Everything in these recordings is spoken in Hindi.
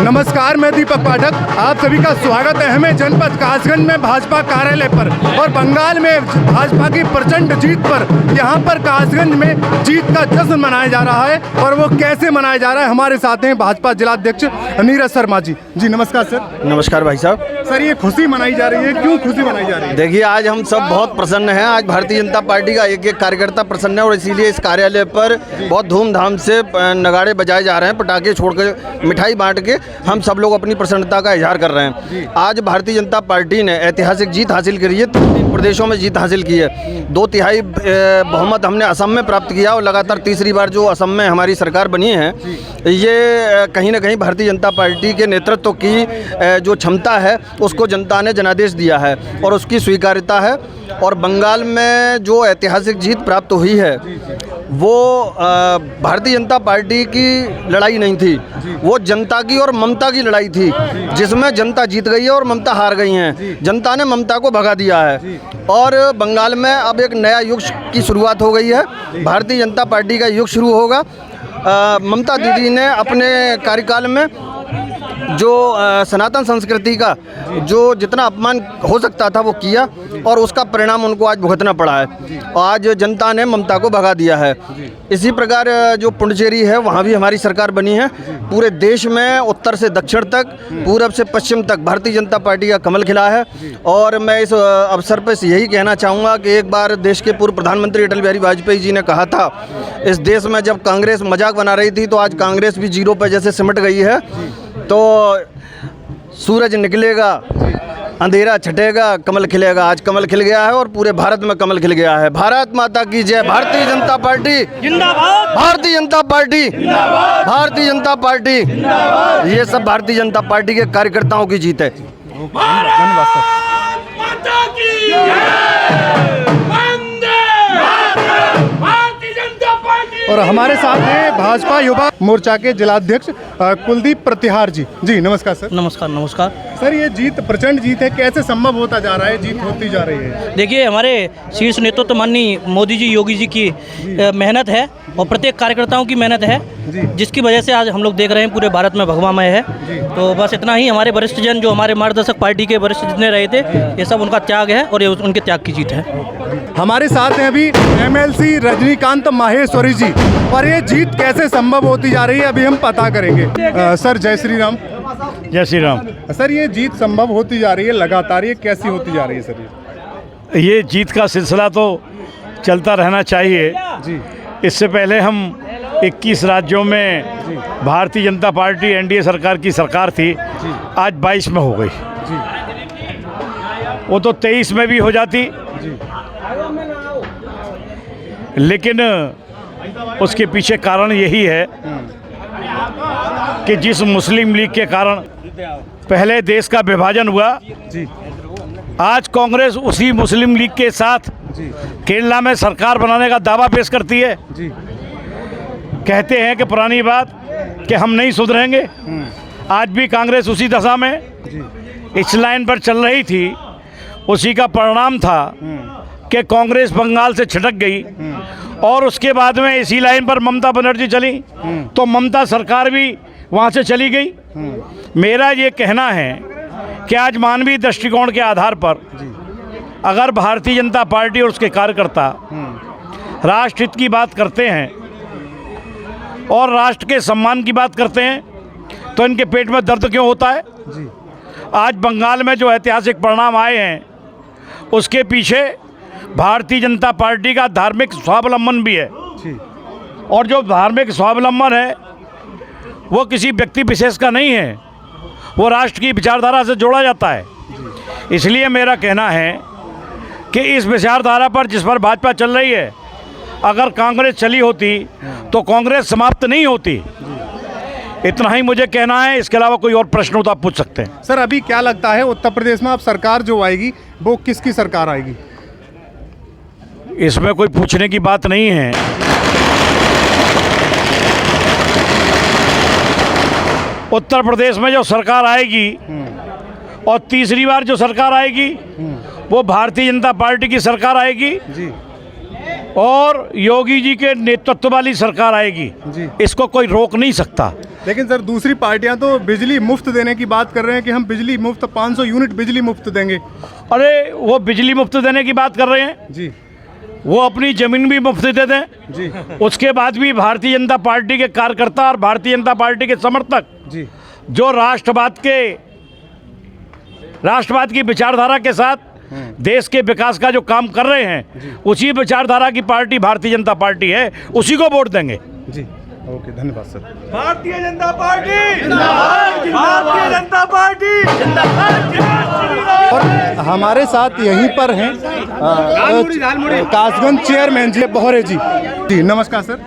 नमस्कार, मैं दीपक पाठक, आप सभी का स्वागत है हमें जनपद कासगंज में भाजपा कार्यालय पर और बंगाल में भाजपा की प्रचंड जीत पर यहाँ पर कासगंज में जीत का जश्न मनाया जा रहा है। और वो कैसे मनाया जा रहा है, हमारे साथ हैं भाजपा जिलाध्यक्ष नीरज शर्मा जी। जी नमस्कार सर। नमस्कार भाई साहब। सर, ये खुशी मनाई जा रही है, क्यों खुशी मनाई जा रही है? देखिए, आज हम सब बहुत प्रसन्न हैं। आज भारतीय जनता पार्टी का एक एक कार्यकर्ता प्रसन्न है और इसीलिए इस कार्यालय पर बहुत धूमधाम से नगाड़े बजाए जा रहे हैं, पटाखे छोड़कर मिठाई बांट के हम सब लोग अपनी प्रसन्नता का इजहार कर रहे हैं। आज भारतीय जनता पार्टी ने ऐतिहासिक जीत हासिल करी है, 3 प्रदेशों में जीत हासिल की है। 2/3 बहुमत हमने असम में प्राप्त किया और लगातार तीसरी बार जो असम में हमारी सरकार बनी है, ये कहीं ना कहीं भारतीय जनता पार्टी के नेतृत्व की जो क्षमता है उसको जनता ने जनादेश दिया है और उसकी स्वीकार्यता है। और बंगाल में जो ऐतिहासिक जीत प्राप्त हुई है वो भारतीय जनता पार्टी की लड़ाई नहीं थी, वो जनता की और ममता की लड़ाई थी, जिसमें जनता जीत गई है और ममता हार गई हैं। जनता ने ममता को भगा दिया है और बंगाल में अब एक नया युग की शुरुआत हो गई है। भारतीय जनता पार्टी का युग शुरू होगा। ममता दीदी ने अपने कार्यकाल में जो सनातन संस्कृति का जो जितना अपमान हो सकता था वो किया और उसका परिणाम उनको आज भुगतना पड़ा है। आज जनता ने ममता को भगा दिया है। इसी प्रकार जो पुडुचेरी है वहाँ भी हमारी सरकार बनी है। पूरे देश में उत्तर से दक्षिण तक, पूरब से पश्चिम तक भारतीय जनता पार्टी का कमल खिला है। और मैं इस अवसर पर यही कहना चाहूँगा कि एक बार देश के पूर्व प्रधानमंत्री अटल बिहारी वाजपेयी जी ने कहा था, इस देश में जब कांग्रेस मजाक बना रही थी तो आज कांग्रेस भी जीरो पर जैसे सिमट गई है। तो सूरज निकलेगा, अंधेरा छटेगा, कमल खिलेगा। आज कमल खिल गया है और पूरे भारत में कमल खिल गया है। भारत माता की जय। भारतीय जनता पार्टी जिंदाबाद। भारतीय जनता पार्टी जिंदाबाद। भारतीय जनता पार्टी जिंदाबाद। ये सब भारतीय जनता पार्टी के कार्यकर्ताओं की जीत है। धन्यवाद सर। और हमारे साथ हैं भाजपा युवा मोर्चा के जिलाध्यक्ष कुलदीप प्रतिहार जी। जी नमस्कार सर। नमस्कार नमस्कार सर, ये जीत प्रचंड जीत है, कैसे संभव होता जा रहा है, जीत होती जा रही है? देखिए, हमारे शीर्ष नेतृत्व माननीय मोदी जी, योगी जी की मेहनत है और प्रत्येक कार्यकर्ताओं की मेहनत है, जिसकी वजह से आज हम लोग देख रहे हैं पूरे भारत में भगवामय है। तो बस इतना ही। हमारे वरिष्ठ जन जो हमारे मार्गदर्शक पार्टी के वरिष्ठ जितने रहे थे, ये सब उनका त्याग है और ये उनके त्याग की जीत है। हमारे साथ हैं अभी MLC रजनीकांत माहेश्वरी जी। और ये जीत कैसे संभव होती जा रही है, अभी हम पता करेंगे। सर जय श्री राम। जय श्री राम। सर, ये जीत संभव होती जा रही है लगातार, ये कैसी होती जा रही है सर? ये जीत का सिलसिला तो चलता रहना चाहिए जी। इससे पहले हम 21 राज्यों में भारतीय जनता पार्टी NDA सरकार की सरकार थी, आज 22 में हो गई जी। वो तो 23 में भी हो जाती जी। लेकिन उसके पीछे कारण यही है कि जिस मुस्लिम लीग के कारण पहले देश का विभाजन हुआ, जी। आज कांग्रेस उसी मुस्लिम लीग के साथ जी। केरला में सरकार बनाने का दावा पेश करती है। जी। कहते हैं कि पुरानी बात कि हम नहीं सुधरेंगे। आज भी कांग्रेस उसी दशा में इस लाइन पर चल रही थी। उसी का परिणाम था कि कांग्रेस बंगाल से छिटक गई और उसके बाद में इसी लाइन पर ममता बनर्जी चली तो ममता सरकार भी वहाँ से चली गई। मेरा ये कहना है कि आज मानवीय दृष्टिकोण के आधार पर अगर भारतीय जनता पार्टी और उसके कार्यकर्ता राष्ट्र हित की बात करते हैं और राष्ट्र के सम्मान की बात करते हैं तो इनके पेट में दर्द क्यों होता है? आज बंगाल में जो ऐतिहासिक परिणाम आए हैं उसके पीछे भारतीय जनता पार्टी का धार्मिक स्वावलंबन भी है। और जो धार्मिक स्वावलंबन है वो किसी व्यक्ति विशेष का नहीं है, वो राष्ट्र की विचारधारा से जोड़ा जाता है। इसलिए मेरा कहना है कि इस विचारधारा पर जिस पर भाजपा चल रही है, अगर कांग्रेस चली होती तो कांग्रेस समाप्त नहीं होती। इतना ही मुझे कहना है, इसके अलावा कोई और प्रश्न हो तो आप पूछ सकते हैं। सर, अभी क्या लगता है उत्तर प्रदेश में अब सरकार जो आएगी वो किसकी सरकार आएगी? इसमें कोई पूछने की बात नहीं है। उत्तर प्रदेश में जो सरकार आएगी और तीसरी बार जो सरकार आएगी वो भारतीय जनता पार्टी की सरकार आएगी जी। और योगी जी के नेतृत्व वाली सरकार आएगी। इसको कोई रोक नहीं सकता। लेकिन सर दूसरी पार्टियां तो बिजली मुफ्त देने की बात कर रहे हैं कि हम बिजली मुफ्त 500 यूनिट बिजली मुफ्त देंगे। अरे वो बिजली मुफ्त देने की बात कर रहे हैं जी, वो अपनी ज़मीन भी मुफ्त दे दें जी, उसके बाद भी भारतीय जनता पार्टी के कार्यकर्ता और भारतीय जनता पार्टी के समर्थक जी, जो राष्ट्रवाद की विचारधारा के साथ देश के विकास का जो काम कर रहे हैं, उसी विचारधारा की पार्टी भारतीय जनता पार्टी है, उसी को वोट देंगे। जी। ओके, धन्यवाद सर। भारतीय जनता पार्टी जिंदाबाद, भारतीय जनता पार्टी जिंदाबाद। और हमारे साथ यहीं पर हैं कासगंज चेयरमैन जी बोहरे जी। जी नमस्कार सर।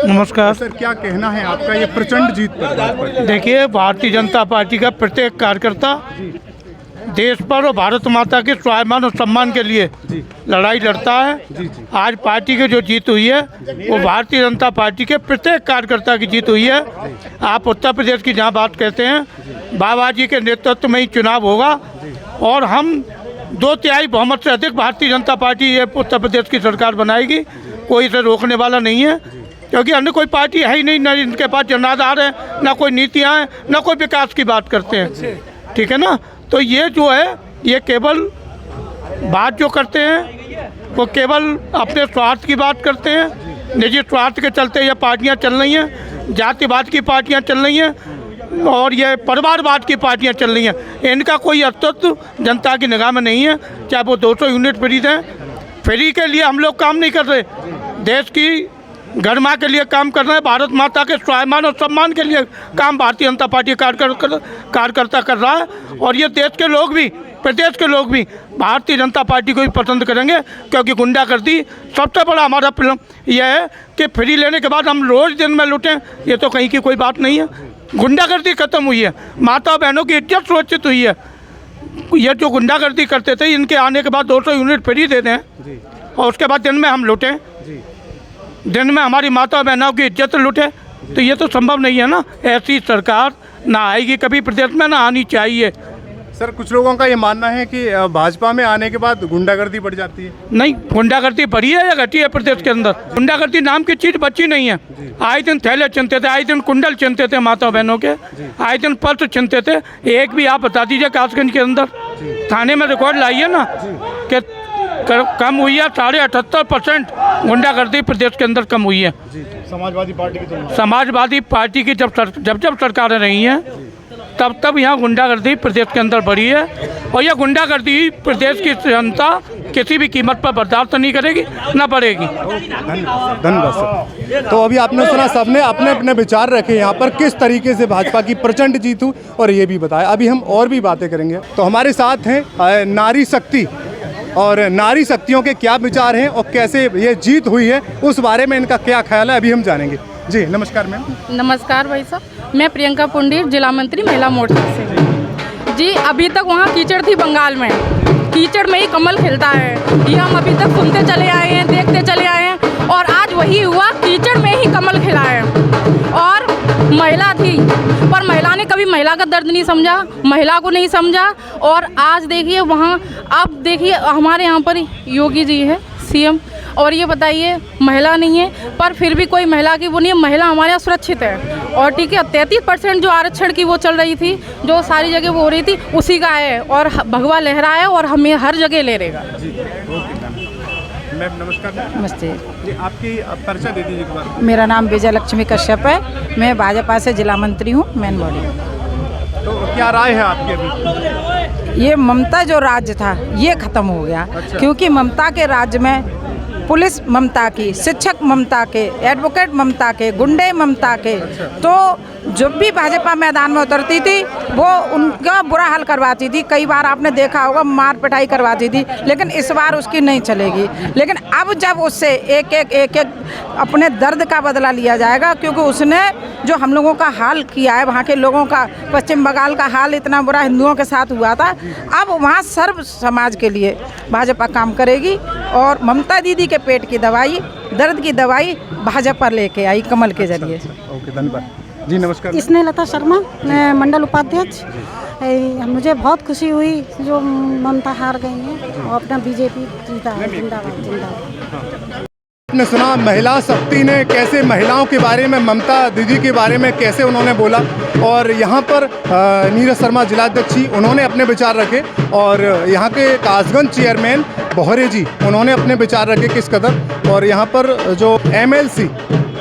नमस्कार सर, क्या कहना है आपका ये प्रचंड जीत पर? देखिए, भारतीय जनता पार्टी का प्रत्येक कार्यकर्ता देश पर और भारत माता के स्वाभिमान और सम्मान के लिए लड़ाई लड़ता है। आज पार्टी की जो जीत हुई है वो भारतीय जनता पार्टी के प्रत्येक कार्यकर्ता की जीत हुई है। आप उत्तर प्रदेश की जहाँ बात कहते हैं, बाबा जी के नेतृत्व में ही चुनाव होगा और हम 2/3 बहुमत से अधिक भारतीय जनता पार्टी ये उत्तर प्रदेश की सरकार बनाएगी। कोई इसे रोकने वाला नहीं है, क्योंकि अन्य कोई पार्टी है ही नहीं, ना इनके पास जनाधार है, ना कोई नीतियाँ हैं, ना कोई विकास की बात करते हैं। ठीक है ना? तो ये जो है, ये केवल बात जो करते हैं वो केवल अपने स्वार्थ की बात करते हैं। निजी स्वार्थ के चलते ये पार्टियां चल रही हैं, जातिवाद की पार्टियां चल रही हैं और ये परिवारवाद की पार्टियां चल रही हैं। इनका कोई अस्तित्व जनता की निगाह में नहीं है। चाहे वो 200 यूनिट फ्री दें, फ्री के लिए हम लोग काम नहीं कर रहे, देश की गरिमा के लिए काम कर रहे हैं, भारत माता के स्वाभिमान और सम्मान के लिए काम भारतीय जनता पार्टी कार्यकर्ता कर रहा है। और ये देश के लोग भी, प्रदेश के लोग भी भारतीय जनता पार्टी को ही पसंद करेंगे, क्योंकि गुंडागर्दी सबसे बड़ा हमारा फिल्म यह है कि फ्री लेने के बाद हम रोज़ दिन में लूटें, ये तो कहीं की कोई बात नहीं है। गुंडागर्दी खत्म हुई है, माता बहनों की इज्जत सुरक्षित हुई है। ये जो गुंडागर्दी करते थे, इनके आने के बाद 200 यूनिट फ्री दे दें और उसके बाद दिन में हम लूटें, दिन में हमारी माता बहनों की इज्जत लूटे, तो ये तो संभव नहीं है ना। ऐसी सरकार ना आएगी कभी प्रदेश में, ना आनी चाहिए। सर, कुछ लोगों का ये मानना है कि भाजपा में आने के बाद गुंडागर्दी बढ़ जाती है। नहीं, गुंडागर्दी बढ़ी है या घटी है प्रदेश के अंदर? गुंडागर्दी नाम की चीज़ बची नहीं है। आए दिन थैले चिनते थे, आए दिन कुंडल चिनते थे माता बहनों के, आए दिन पर्स चिनते थे। एक भी आप बता दीजिए कासगंज के अंदर थाने में रिकॉर्ड लाइए ना कि कम हुई है। 78% गुंडागर्दी प्रदेश के अंदर कम हुई है। समाजवादी पार्टी की जब सरकारें रही हैं, तब यहाँ गुंडागर्दी प्रदेश के अंदर बढ़ी है। और यह गुंडागर्दी प्रदेश की जनता किसी भी कीमत पर बर्दाश्त नहीं करेगी, ना बढ़ेगी। धन्यवाद सर। तो अभी आपने सुना, सबने अपने अपने विचार रखे यहाँ पर किस तरीके से भाजपा की प्रचंड जीत हुई, और ये भी बताया। अभी हम और भी बातें करेंगे। तो हमारे साथ हैं नारी शक्ति, और नारी शक्तियों के क्या विचार हैं और कैसे ये जीत हुई है, उस बारे में इनका क्या ख्याल है, अभी हम जानेंगे। जी नमस्कार मैम। नमस्कार भाई साहब, मैं प्रियंका पुंडीर, जिला मंत्री महिला मोर्चा से। जी, अभी तक वहाँ कीचड़ थी बंगाल में, कीचड़ में ही कमल खिलता है, ये हम अभी तक सुनते चले आए हैं, देखते चले आए हैं, और आज वही हुआ, कीचड़ में ही कमल खिला है। और महिला थी, पर महिला ने कभी महिला का दर्द नहीं समझा, महिला को नहीं समझा। और आज देखिए वहाँ, अब देखिए हमारे यहाँ पर योगी जी है सीएम, और ये बताइए महिला नहीं है, पर फिर भी कोई महिला की वो नहीं है, महिला हमारे यहाँ सुरक्षित है। और ठीक है, 33% जो आरक्षण की वो चल रही थी, जो सारी जगह वो हो रही थी, उसी का है, और भगवा लहरा है और हमें हर जगह ले रहेगा। मैम नमस्कार। नमस्ते। आपकी परिचय दे दीजिए एक बार। मेरा नाम विजय लक्ष्मी कश्यप है, मैं भाजपा से जिला मंत्री हूँ, मेन बॉडी। तो क्या राय है आपकी अभी? ये ममता जो राज्य था ये ख़त्म हो गया। अच्छा। क्योंकि ममता के राज्य में पुलिस ममता की, शिक्षक ममता के, एडवोकेट ममता के, गुंडे ममता के। अच्छा। तो जब भी भाजपा मैदान में उतरती थी वो उनका बुरा हाल करवाती थी। कई बार आपने देखा होगा मार पिटाई करवाती थी, लेकिन इस बार उसकी नहीं चलेगी। लेकिन अब जब उससे एक एक अपने दर्द का बदला लिया जाएगा, क्योंकि उसने जो हम लोगों का हाल किया है, वहाँ के लोगों का, पश्चिम बंगाल का हाल इतना बुरा हिंदुओं के साथ हुआ था, अब वहाँ सर्व समाज के लिए भाजपा काम करेगी। और ममता दीदी के पेट की दवाई, दर्द की दवाई भाजपा लेके आई कमल के जरिए। ओके, धन्यवाद जी। नमस्कार। स्नेहलता शर्मा, मंडल उपाध्यक्ष। मुझे बहुत खुशी हुई जो ममता हार गई हैं और अपना बीजेपी जीता है। जिंदाबाद जिंदाबाद। आपने सुना महिला शक्ति ने कैसे महिलाओं के बारे में, ममता दीदी के बारे में कैसे उन्होंने बोला। और यहाँ पर नीरज शर्मा जिलाध्यक्ष जी उन्होंने अपने विचार रखे और यहाँ के कासगंज चेयरमैन बोहरे जी उन्होंने अपने विचार रखे किस कदर। और यहाँ पर जो MLC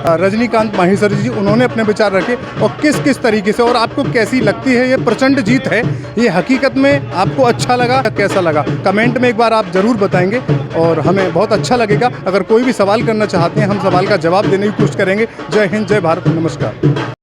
रजनीकांत माहेश्वरी जी उन्होंने अपने विचार रखे और किस किस तरीके से। और आपको कैसी लगती है ये प्रचंड जीत है, ये हकीकत में आपको अच्छा लगा, कैसा लगा, कमेंट में एक बार आप ज़रूर बताएंगे और हमें बहुत अच्छा लगेगा। अगर कोई भी सवाल करना चाहते हैं हम सवाल का जवाब देने की कोशिश करेंगे। जय हिंद, जय भारत, नमस्कार।